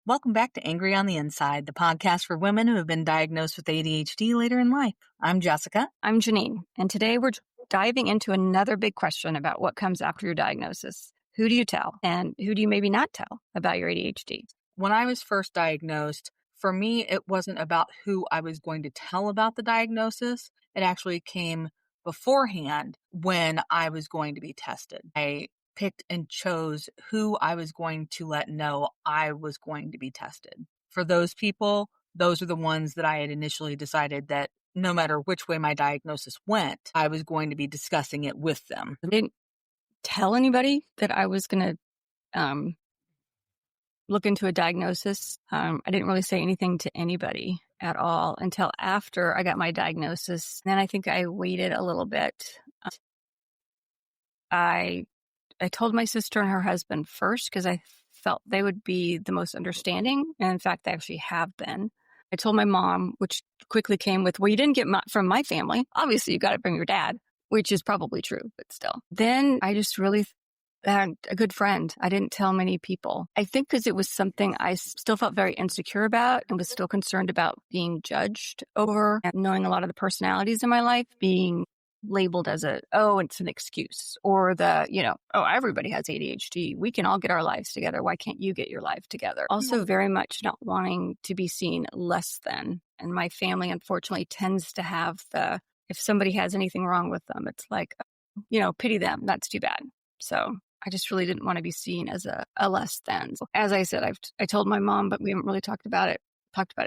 Welcome back to Angry on the Inside, the podcast for women who have been diagnosed with ADHD later in life. I'm Jessica. I'm Jeannine, and today we're diving into another big question about what comes after your diagnosis. Who do you tell, and who do you maybe not tell about your ADHD? When I was first diagnosed, for me, it wasn't about who I was going to tell about the diagnosis. It actually came beforehand when I was going to be tested. I picked and chose who I was going to let know I was going to be tested. For those people, those are the ones that I had initially decided that no matter which way my diagnosis went, I was going to be discussing it with them. I didn't tell anybody that I was going to look into a diagnosis. I didn't really say anything to anybody at all until after I got my diagnosis. Then I think I waited a little bit. I told my sister and her husband first because I felt they would be the most understanding. And in fact, they actually have been. I told my mom, which quickly came with, well, you didn't get from my family. Obviously, you got it from your dad, which is probably true, but still. Then I just really had a good friend. I didn't tell many people. I think because it was something I still felt very insecure about and was still concerned about being judged over, and knowing a lot of the personalities in my life being labeled as it's an excuse, or everybody has ADHD. We can all get our lives together. Why can't you get your life together? Also very much not wanting to be seen less than. And my family, unfortunately, tends to have if somebody has anything wrong with them, it's like, pity them. That's too bad. So I just really didn't want to be seen as a less than. So, as I said, I told my mom, but we haven't really talked about it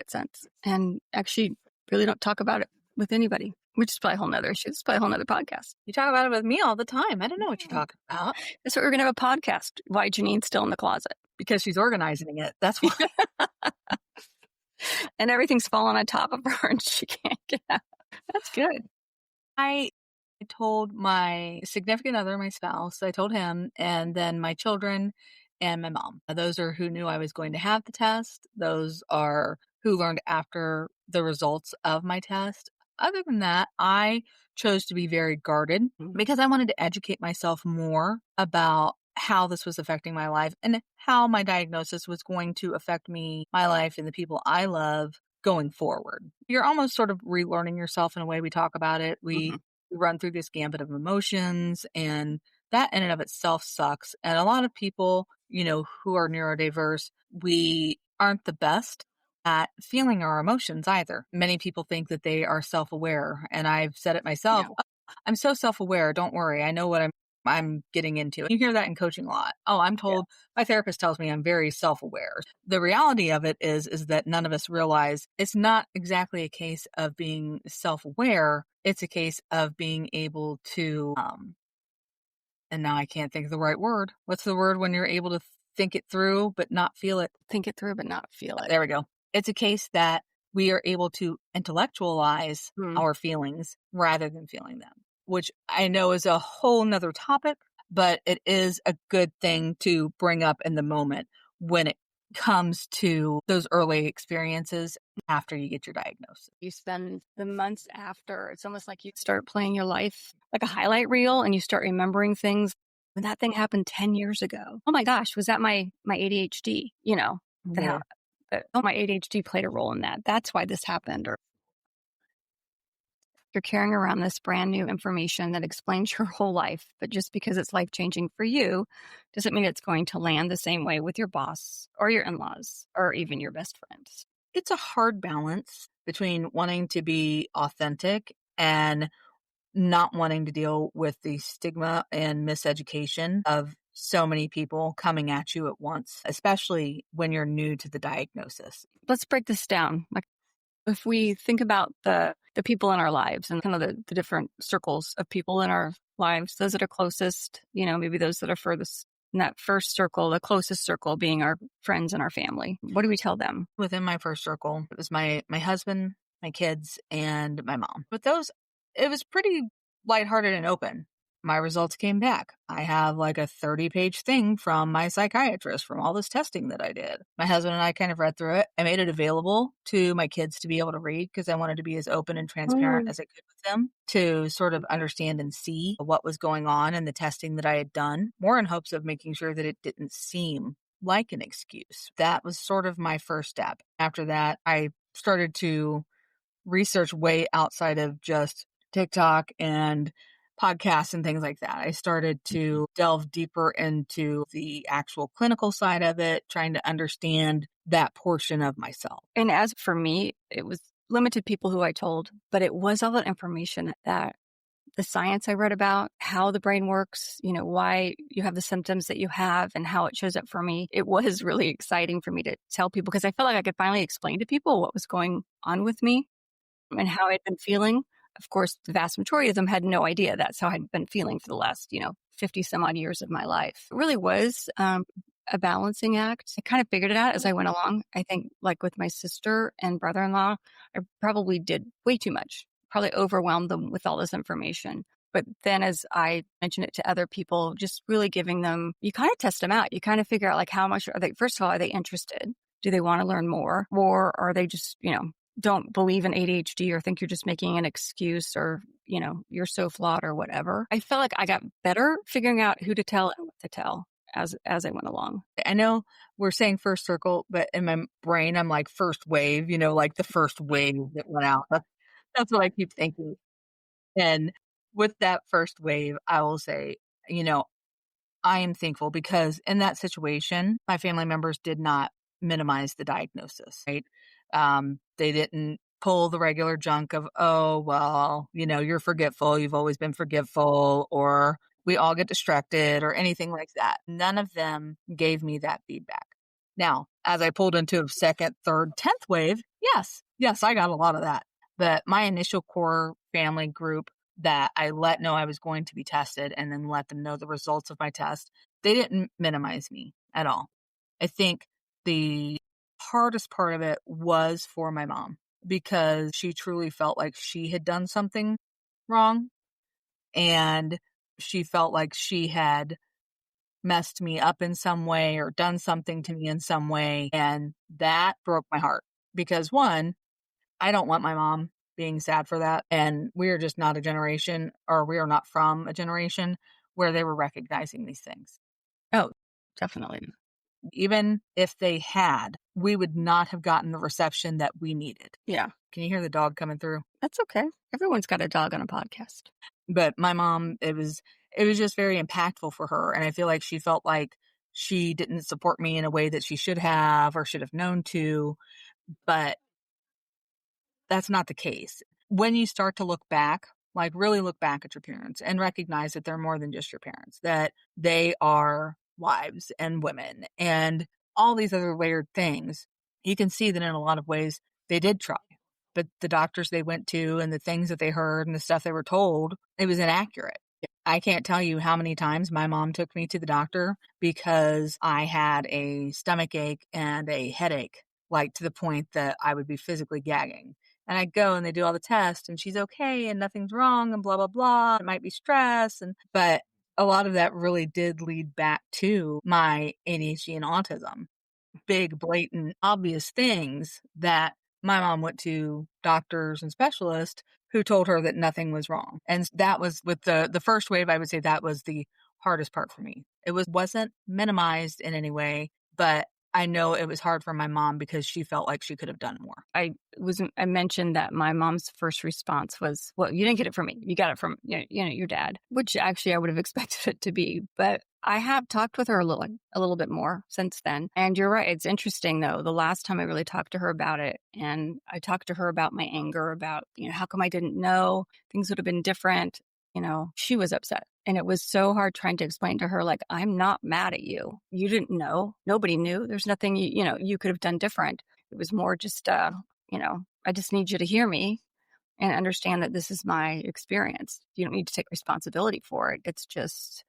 since. And actually really don't talk about it with anybody. Which is probably a whole nother issue. It's probably a whole nother podcast. You talk about it with me all the time. I don't know what you're talking about. That's what we're going to have a podcast. Why Jeannine's still in the closet. Because she's organizing it. That's why. And everything's falling on top of her and she can't get out. That's good. I told my significant other, my spouse, I told him, and then my children and my mom. Those are who knew I was going to have the test. Those are who learned after the results of my test. Other than that, I chose to be very guarded because I wanted to educate myself more about how this was affecting my life and how my diagnosis was going to affect me, my life, and the people I love going forward. You're almost sort of relearning yourself in a way. We talk about it. We run through this gambit of emotions, and that in and of itself sucks. And a lot of people, who are neurodiverse, we aren't the best at feeling our emotions either. Many people think that they are self-aware, and I've said it myself. No. I'm so self-aware. Don't worry. I know what I'm getting into. You hear that in coaching a lot. Oh, I'm told, my therapist tells me I'm very self-aware. The reality of it is that none of us realize it's not exactly a case of being self-aware. It's a case of being able to, and now I can't think of the right word. What's the word when you're able to think it through but not feel it? Think it through but not feel it. There we go. It's a case that we are able to intellectualize our feelings rather than feeling them, which I know is a whole nother topic, but it is a good thing to bring up in the moment when it comes to those early experiences after you get your diagnosis. You spend the months after, it's almost like you start playing your life like a highlight reel, and you start remembering things. When that thing happened 10 years ago, oh my gosh, was that my ADHD, my ADHD played a role in that. That's why this happened. Or you're carrying around this brand new information that explains your whole life, but just because it's life-changing for you doesn't mean it's going to land the same way with your boss or your in-laws or even your best friends. It's a hard balance between wanting to be authentic and not wanting to deal with the stigma and miseducation of so many people coming at you at once, especially when you're new to the diagnosis. Let's break this down. Like, if we think about the people in our lives and kind of the different circles of people in our lives, those that are closest, maybe those that are furthest in that first circle, the closest circle being our friends and our family. What do we tell them? Within my first circle, it was my husband, my kids, and my mom. With those, it was pretty lighthearted and open. My results came back. I have like a 30-page thing from my psychiatrist from all this testing that I did. My husband and I kind of read through it. I made it available to my kids to be able to read because I wanted to be as open and transparent as I could with them to sort of understand and see what was going on in the testing that I had done, more in hopes of making sure that it didn't seem like an excuse. That was sort of my first step. After that, I started to research way outside of just TikTok and podcasts and things like that. I started to delve deeper into the actual clinical side of it, trying to understand that portion of myself. And as for me, it was limited people who I told, but it was all that information that the science I read about, how the brain works, why you have the symptoms that you have and how it shows up for me. It was really exciting for me to tell people because I felt like I could finally explain to people what was going on with me and how I'd been feeling. Of course, the vast majority of them had no idea that's how I'd been feeling for the last, 50 some odd years of my life. It really was a balancing act. I kind of figured it out as I went along. I think, like with my sister and brother in law, I probably did way too much, probably overwhelmed them with all this information. But then as I mentioned it to other people, just really giving them, you kind of test them out. You kind of figure out like how much are they, first of all, are they interested? Do they want to learn more? Or are they just, don't believe in ADHD or think you're just making an excuse or, you're so flawed or whatever. I felt like I got better figuring out who to tell and what to tell as I went along. I know we're saying first circle, but in my brain, I'm like first wave, like the first wave that went out. That's what I keep thinking. And with that first wave, I will say, you know, I am thankful because in that situation, my family members did not minimize the diagnosis, right? They didn't pull the regular junk of, oh, well, you're forgetful. You've always been forgetful, or we all get distracted, or anything like that. None of them gave me that feedback. Now, as I pulled into a second, third, 10th wave, yes, I got a lot of that. But my initial core family group that I let know I was going to be tested and then let them know the results of my test, they didn't minimize me at all. I think the hardest part of it was for my mom because she truly felt like she had done something wrong and she felt like she had messed me up in some way or done something to me in some way. And that broke my heart because one, I don't want my mom being sad for that. And we are just not a generation, or we are not from a generation where they were recognizing these things. Oh, definitely. Even if they had, we would not have gotten the reception that we needed. Yeah, Can you hear the dog coming through? that's okay. Everyone's got a dog on a podcast. But my mom, it was just very impactful for her. And I feel like she felt like she didn't support me in a way that she should have or should have known to. But that's not the case. When you start to look back, like really look back at your parents and recognize that they're more than just your parents, that they are wives and women and all these other layered things, you can see that in a lot of ways they did try. But the doctors they went to and the things that they heard and the stuff they were told, it was inaccurate. I can't tell you how many times my mom took me to the doctor because I had a stomach ache and a headache, like to the point that I would be physically gagging. And I go and they do all the tests and she's okay and nothing's wrong and blah, blah, blah. It might be stress. But a lot of that really did lead back to my ADHD and autism. Big, blatant, obvious things that my mom went to doctors and specialists who told her that nothing was wrong. And that was with the first wave, I would say that was the hardest part for me. Wasn't minimized in any way, but I know it was hard for my mom because she felt like she could have done more. I mentioned that my mom's first response was, well, you didn't get it from me. You got it from, your dad, which actually I would have expected it to be. But I have talked with her a little bit more since then. And you're right. It's interesting though. The last time I really talked to her about it, and I talked to her about my anger, about, how come I didn't know things would have been different. She was upset. And it was so hard trying to explain to her, like, I'm not mad at you. You didn't know. Nobody knew. There's nothing, you could have done different. It was more just, I just need you to hear me and understand that this is my experience. You don't need to take responsibility for it. It's just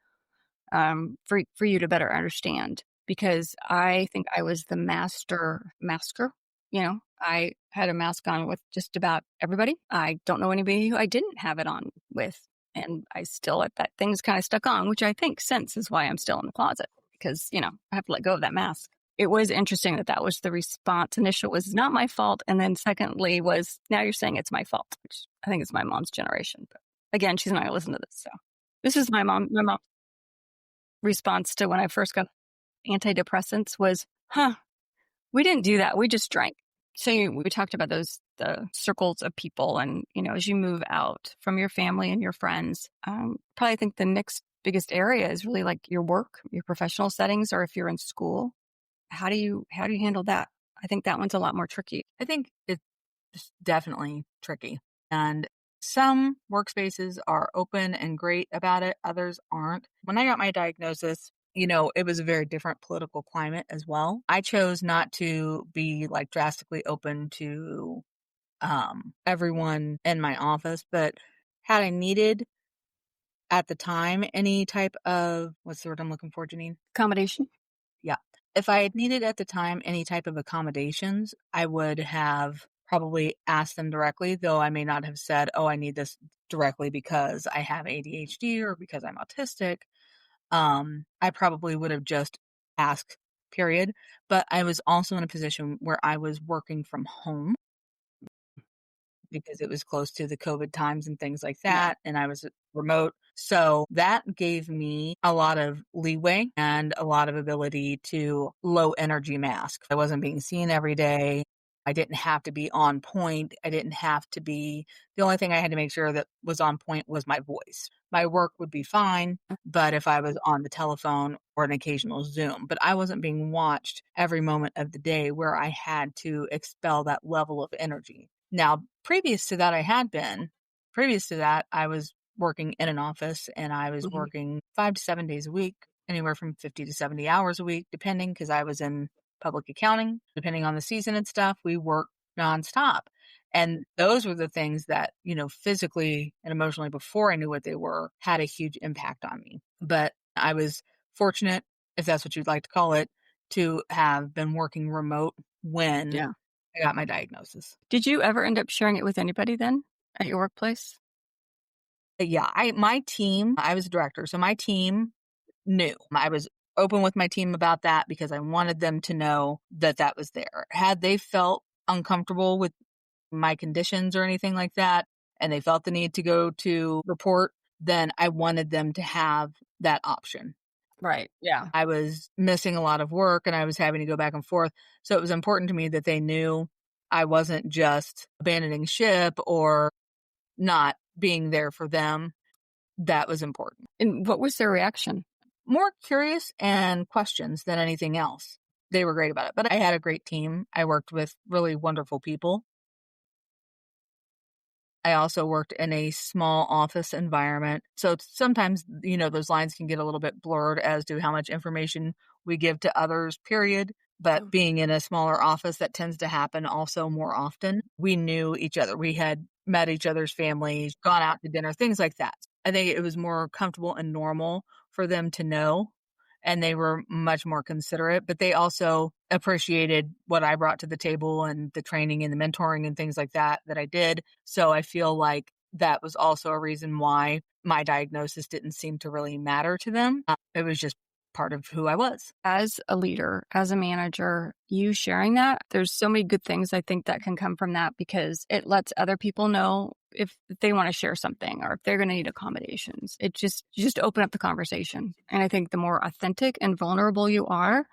for you to better understand, because I think I was the masker. I had a mask on with just about everybody. I don't know anybody who I didn't have it on with. And I still let that thing's kind of stuck on, which I think since is why I'm still in the closet, because, I have to let go of that mask. It was interesting that was the response. Initial was not my fault. And then secondly was, now you're saying it's my fault, which I think is my mom's generation. But again, she's not going to listen to this. So this is my mom's response to when I first got. antidepressants was, huh, we didn't do that. We just drank. So we talked about the circles of people. And, as you move out from your family and your friends, probably think the next biggest area is really like your work, your professional settings, or if you're in school. How do you handle that? I think that one's a lot more tricky. I think it's definitely tricky. And some workspaces are open and great about it, others aren't. When I got my diagnosis, it was a very different political climate as well. I chose not to be like drastically open to everyone in my office, but had I needed at the time any type of what's the word I'm looking for, Janine? Accommodation. Yeah. If I had needed at the time any type of accommodations, I would have probably asked them directly, though I may not have said, oh, I need this directly because I have ADHD or because I'm autistic. I probably would have just asked, period. But I was also in a position where I was working from home because it was close to the COVID times and things like Yeah. that, and I was remote. So that gave me a lot of leeway and a lot of ability to low energy mask. I wasn't being seen every day. I didn't have to be on point. I didn't have to be the only thing I had to make sure that was on point was my voice. My work would be fine, but if I was on the telephone or an occasional Zoom, but I wasn't being watched every moment of the day where I had to expel that level of energy. Now, previous to that, I was working in an office and I was Mhm. working 5 to 7 days a week, anywhere from 50 to 70 hours a week, depending, because I was in public accounting. Depending on the season and stuff, we worked nonstop. And those were the things that, physically and emotionally before I knew what they were, had a huge impact on me. But I was fortunate, if that's what you'd like to call it, to have been working remote when Yeah. I got my diagnosis. Did you ever end up sharing it with anybody then at your workplace? But yeah, I was a director, so my team knew. I was open with my team about that because I wanted them to know that that was there. Had they felt uncomfortable with my conditions or anything like that, and they felt the need to go to report, then I wanted them to have that option. Right. Yeah. I was missing a lot of work and I was having to go back and forth. So it was important to me that they knew I wasn't just abandoning ship or not being there for them. That was important. And what was their reaction? More curious and questions than anything else. They were great about it. But I had a great team. I worked with really wonderful people. I also worked in a small office environment. So sometimes, those lines can get a little bit blurred as to how much information we give to others, period. But being in a smaller office, that tends to happen also more often. We knew each other. We had met each other's families, gone out to dinner, things like that. I think it was more comfortable and normal for them to know. And they were much more considerate, but they also appreciated what I brought to the table and the training and the mentoring and things like that I did. So I feel like that was also a reason why my diagnosis didn't seem to really matter to them. It was just part of who I was. As a leader, as a manager, you sharing that, there's so many good things I think that can come from that because it lets other people know if they want to share something or if they're going to need accommodations. You just open up the conversation. And I think the more authentic and vulnerable you are,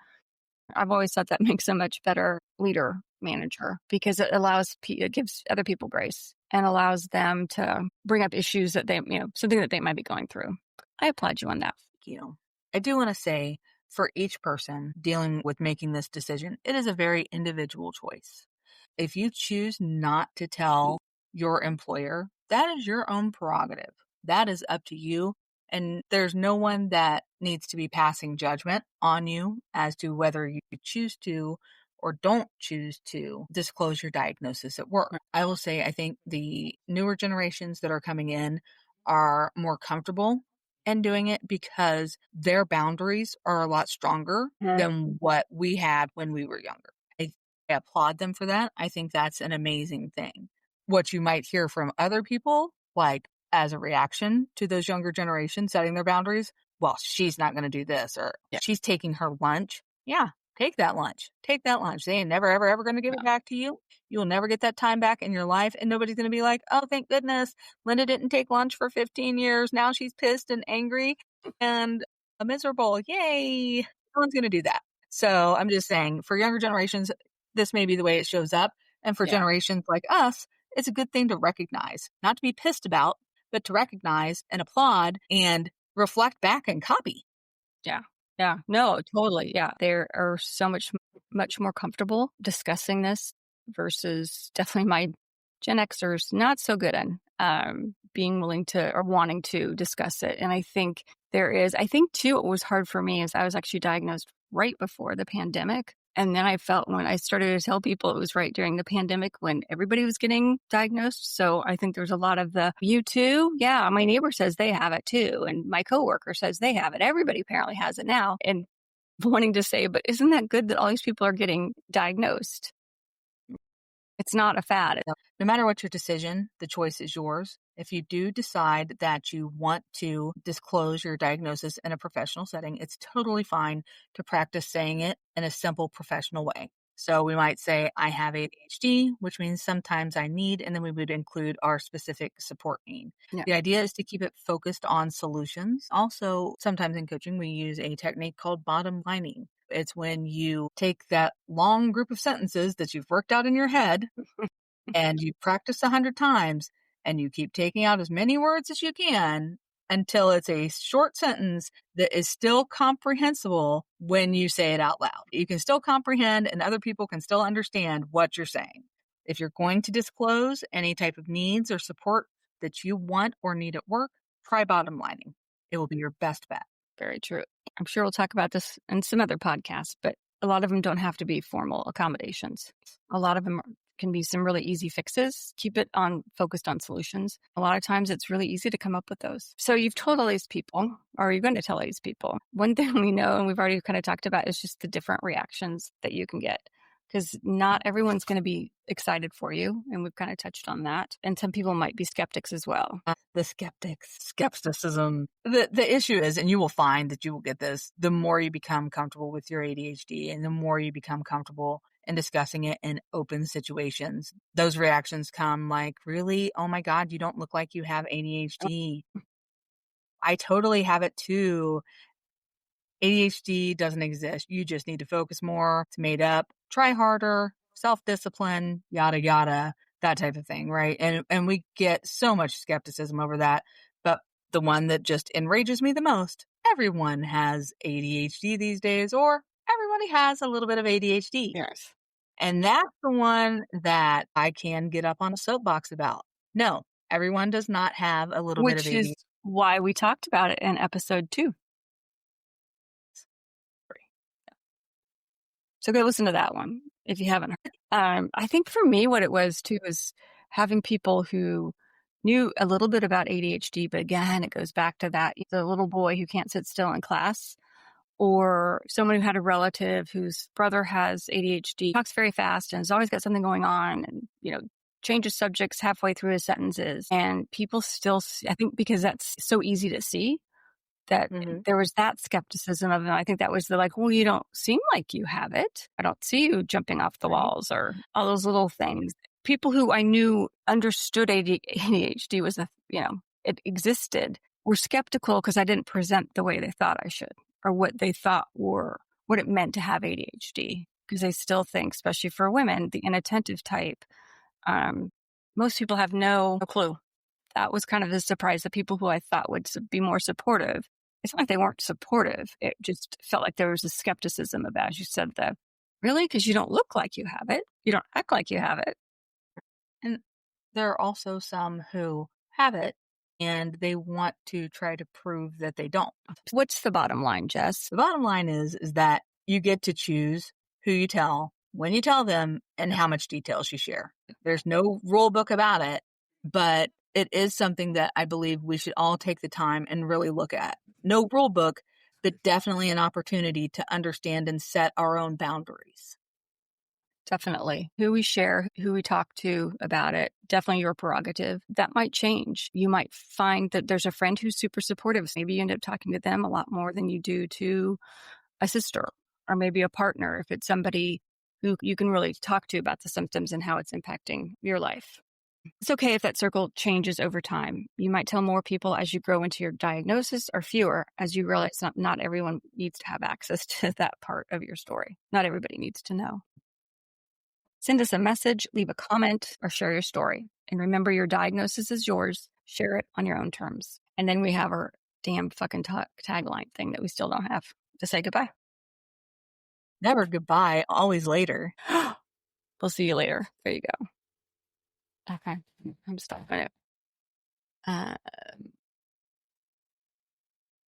I've always thought that makes a much better leader manager because it gives other people grace and allows them to bring up issues that something that they might be going through. I applaud you on that. I do want to say for each person dealing with making this decision, it is a very individual choice. If you choose not to tell your employer, that is your own prerogative. That is up to you. And there's no one that needs to be passing judgment on you as to whether you choose to or don't choose to disclose your diagnosis at work. I will say, I think the newer generations that are coming in are more comfortable in doing it because their boundaries are a lot stronger than what we had when we were younger. I applaud them for that. I think that's an amazing thing. What you might hear from other people, like as a reaction to those younger generations setting their boundaries, well, she's not going to do this or Yeah. she's taking her lunch. Yeah, take that lunch. Take that lunch. They ain't never, ever, ever going to give it back to you. You will never get that time back in your life. And nobody's going to be like, oh, thank goodness Linda didn't take lunch for 15 years. Now she's pissed and angry and miserable. Yay. No one's gonna do that. So, I'm just saying for younger generations, this may be the way it shows up, and for Yeah. generations like us, it's a good thing to recognize, not to be pissed about, but to recognize and applaud and reflect back and copy. Yeah. Yeah. No, totally. Yeah. They are so much more comfortable discussing this versus definitely my Gen Xers not so good in being willing to or wanting to discuss it. And I think too, what was hard for me is I was actually diagnosed right before the pandemic. And then I felt when I started to tell people it was right during the pandemic when everybody was getting diagnosed. So I think there's a lot of the, you too? Yeah, my neighbor says they have it too. And my coworker says they have it. Everybody apparently has it now. And wanting to say, but isn't that good that all these people are getting diagnosed? It's not a fad. No matter what your decision, the choice is yours. If you do decide that you want to disclose your diagnosis in a professional setting, it's totally fine to practice saying it in a simple professional way. So we might say, I have ADHD, which means sometimes I need, and then we would include our specific support need. Yeah. The idea is to keep it focused on solutions. Also, sometimes in coaching, we use a technique called bottom lining. It's when you take that long group of sentences that you've worked out in your head and you practice 100 times and you keep taking out as many words as you can until it's a short sentence that is still comprehensible when you say it out loud. You can still comprehend and other people can still understand what you're saying. If you're going to disclose any type of needs or support that you want or need at work, try bottom lining. It will be your best bet. Very true. I'm sure we'll talk about this in some other podcasts, but a lot of them don't have to be formal accommodations. A lot of them can be some really easy fixes. Keep it on focused on solutions. A lot of times it's really easy to come up with those. So you've told all these people, or you're going to tell all these people. One thing we know, and we've already kind of talked about, is just the different reactions that you can get. Because not everyone's going to be excited for you. And we've kind of touched on that. And some people might be skeptics as well. The skepticism. The issue is, and you will find that you will get this, the more you become comfortable with your ADHD and the more you become comfortable in discussing it in open situations, those reactions come like, really? Oh my God, you don't look like you have ADHD. I totally have it too. ADHD doesn't exist. You just need to focus more. It's made up. Try harder, self-discipline, yada yada, that type of thing, right? And we get so much skepticism over that. But the one that just enrages me the most, everyone has ADHD these days, or everybody has a little bit of ADHD. Yes. And that's the one that I can get up on a soapbox about. No, everyone does not have a little bit of Which is ADHD. why we talked about it in episode 2. So go listen to that one if you haven't heard. I think for me, what it was too is having people who knew a little bit about ADHD, but again, it goes back to that the little boy who can't sit still in class, or someone who had a relative whose brother has ADHD, talks very fast and has always got something going on, and changes subjects halfway through his sentences, and people still, I think, because that's so easy to see that Mhm. there was that skepticism of them. I think that was the like, well, you don't seem like you have it. I don't see you jumping off the Right. walls or all those little things. People who I knew understood ADHD was it existed were skeptical because I didn't present the way they thought I should or what they thought were what it meant to have ADHD. Because they still think, especially for women, the inattentive type, um, most people have no clue. That was kind of the surprise. The people who I thought would be more supportive, it's not like they weren't supportive. It just felt like there was a skepticism about, as you said, that really, because you don't look like you have it, you don't act like you have it. And there are also some who have it and they want to try to prove that they don't. What's the bottom line, Jess? The bottom line is that you get to choose who you tell, when you tell them, and how much details you share. There's no rule book about it, but it is something that I believe we should all take the time and really look at. No rule book, but definitely an opportunity to understand and set our own boundaries. Definitely. Who we share, who we talk to about it, definitely your prerogative. That might change. You might find that there's a friend who's super supportive. Maybe you end up talking to them a lot more than you do to a sister or maybe a partner if it's somebody who you can really talk to about the symptoms and how it's impacting your life. It's okay if that circle changes over time. You might tell more people as you grow into your diagnosis or fewer as you realize not everyone needs to have access to that part of your story. Not everybody needs to know. Send us a message, leave a comment, or share your story. And remember, your diagnosis is yours. Share it on your own terms. And then we have our damn fucking tagline thing that we still don't have to say goodbye. Never goodbye, always later. We'll see you later. There you go. Okay. I'm stopping it.